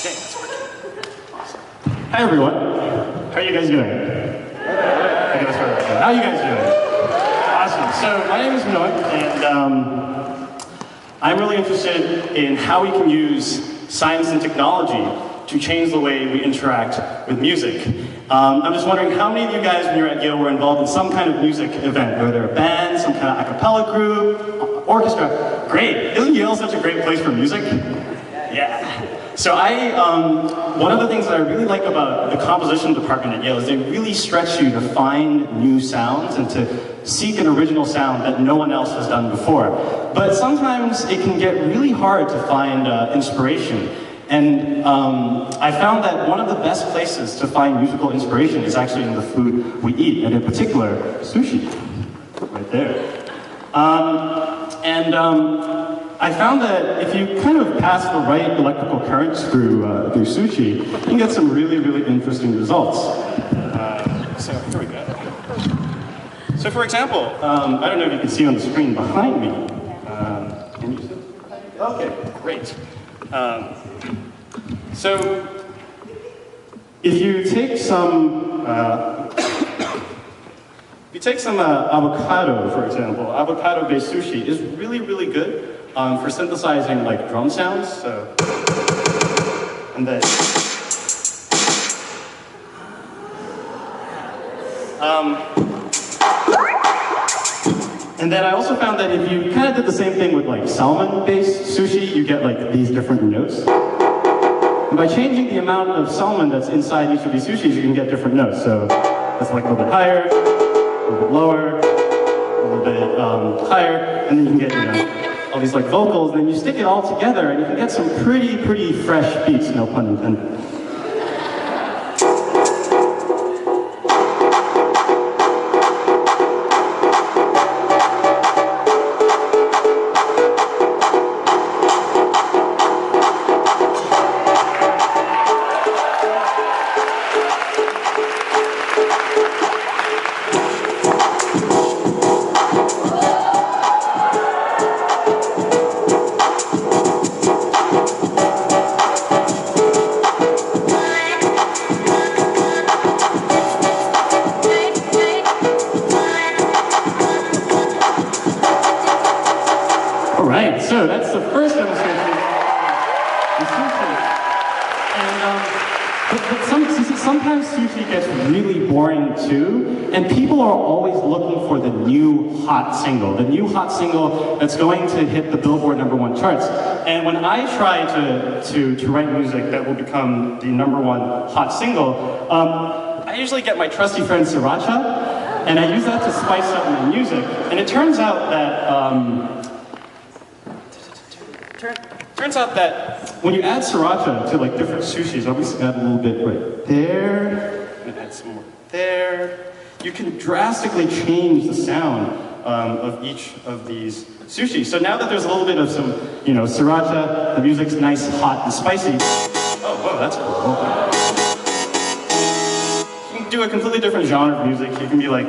Okay, that's working. Awesome. Hi everyone. How are you guys doing? How are you guys doing? Awesome. So my name is Benoit, and I'm really interested in how we can use science and technology to change the way we interact with music. I'm just wondering how many of you guys when you were at Yale were involved in some kind of music event, whether a band, some kind of a cappella group, orchestra. Great. Isn't Yale such a great place for music? Yeah. So one of the things that I really like about the composition department at Yale is they really stretch you to find new sounds and to seek an original sound that no one else has done before. But sometimes it can get really hard to find inspiration. And I found that one of the best places to find musical inspiration is actually in the food we eat, and in particular, sushi, right there. I found that if you kind of pass the right electrical currents through sushi, you can get some really, really interesting results. So here we go. So for example, I don't know if you can see on the screen behind me. Can you see? Okay, great. So if you take some avocado, for example, avocado-based sushi is really, really good for synthesizing like drum sounds. So, and then, I also found that if you kind of did the same thing with like salmon-based sushi, you get like these different notes. And by changing the amount of salmon that's inside each of these sushis, you can get different notes. So that's like a little bit higher, a little bit lower, a little bit higher, and then you can get, you know, all these like vocals, and then you stick it all together, and you can get some pretty fresh beats, no pun intended. Alright, so that's the first demonstration of sushi. And, sometimes sushi gets really boring too, and people are always looking for the new hot single that's going to hit the Billboard #1 charts. And when I try to write music that will become the #1 hot single, I usually get my trusty friend Sriracha, and I use that to spice up my music. And it turns out that when you add sriracha to like different sushis, obviously add a little bit right there, and add some more there, you can drastically change the sound of each of these sushis. So now that there's a little bit of some, you know, sriracha, the music's nice, hot, and spicy. Oh, whoa, that's cool. You can do a completely different genre of music. You can be like,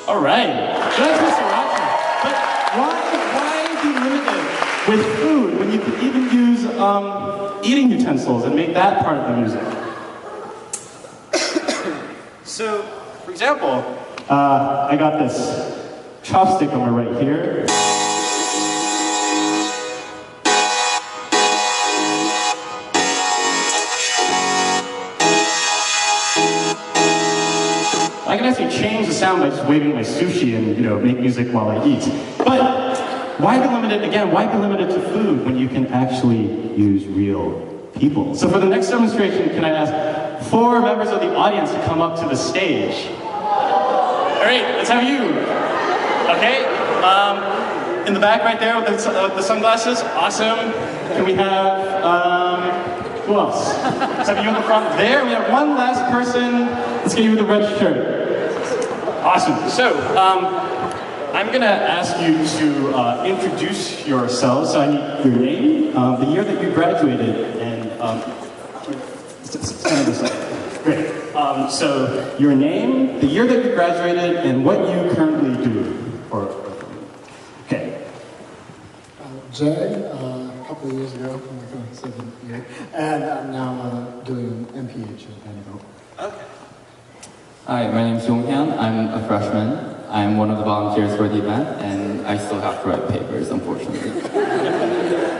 all right, so that's Mr. Sriracha. But why be limited with food when you could even use eating utensils and make that part of the music? So, for example, I got this chopstick on my right here. I can actually change the sound by just waving my sushi and, you know, make music while I eat. But why be limited, again, why be limited to food when you can actually use real people? So for the next demonstration, can I ask, 4 members of the audience to come up to the stage. All right, let's have you. Okay, in the back right there with the sunglasses, awesome. Can we have, who else? Let's have you in the front there. We have one last person. Let's get you with the red shirt. Awesome. So, I'm going to ask you to introduce yourselves. So I need your name, the year that you graduated, and stand this way. Great. So your name, the year that you graduated, and what you currently do. Okay. Jay, a couple of years ago, I'm not going to say the year, and I'm now doing an MPH at Vanderbilt. Okay. Hi, my name is Jonghyun. I'm a freshman. I'm one of the volunteers for the event, and I still have to write papers, unfortunately.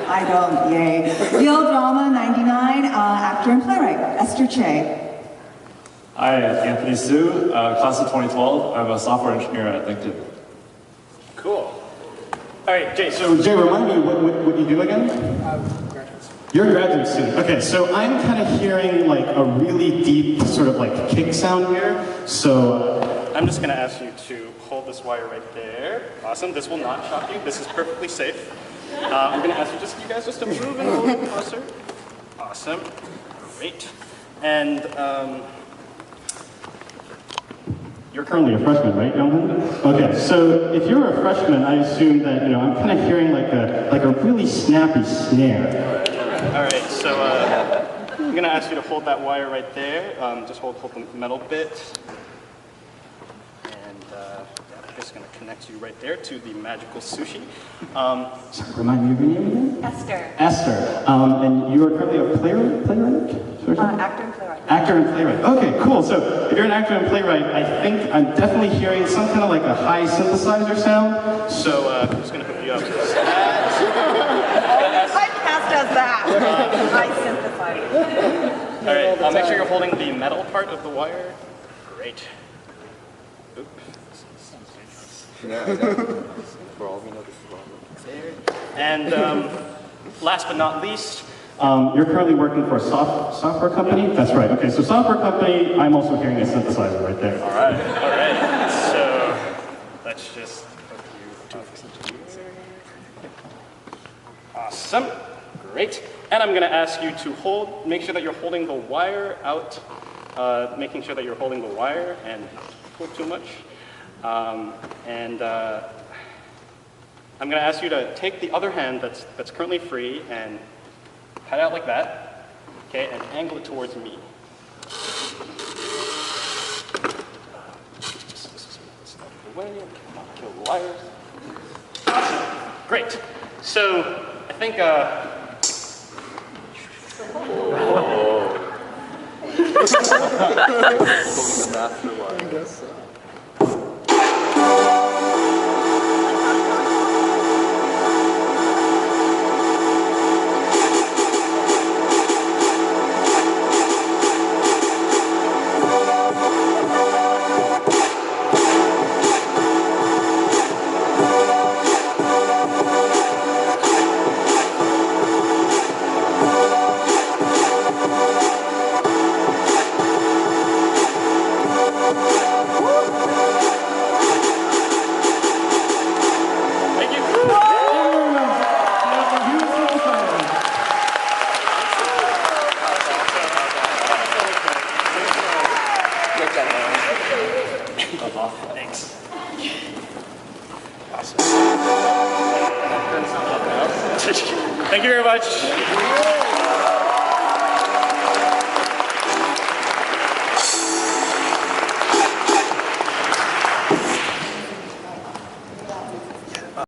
I don't, yay. Yale Drama 99, actor and playwright, Esther Che. Hi, Anthony Su, class of 2012. I'm a software engineer at LinkedIn. Cool. All right, Jay. So Jay, remind me what you do again? Graduate student. You're a graduate student. Okay, so I'm kind of hearing like a really deep sort of like kick sound here. So I'm just going to ask you to hold this wire right there. Awesome. This will not shock you. This is perfectly safe. I'm going to ask you guys just to move in a little bit closer. Awesome. Great. And you're currently a freshman, right, Jonathan? Okay, so if you're a freshman, I assume that, I'm kind of hearing like a really snappy snare. All right, so I'm going to ask you to hold that wire right there. Just hold the metal bit. And I'm just going to connect you right there to the magical sushi. Remind me of your name again? Esther. Esther. And you are currently a playwright? Actor and playwright. Actor and playwright. Okay, cool. So if you're an actor and playwright, I think I'm definitely hearing some kind of like a high synthesizer sound. So I'm just going to hook you up to that. Podcast does that. I synthesize. All right, I'll make sure you're holding the metal part of the wire. Great. Oop. For all we know, this is wrong. There. And last but not least, you're currently working for a software company? That's right. Okay, so software company, I'm also hearing a synthesizer right there. All right. So let's just hook you up here. Awesome. Great. And I'm going to ask you to make sure that you're holding the wire out, making sure that you're holding the wire and not pull too much. I'm going to ask you to take the other hand that's currently free and pat out like that, okay, and angle it towards me. Just out of the way, not kill the wires. Awesome. Great. So I think Master wire. I guess so. Thanks. Awesome. Thank you very much.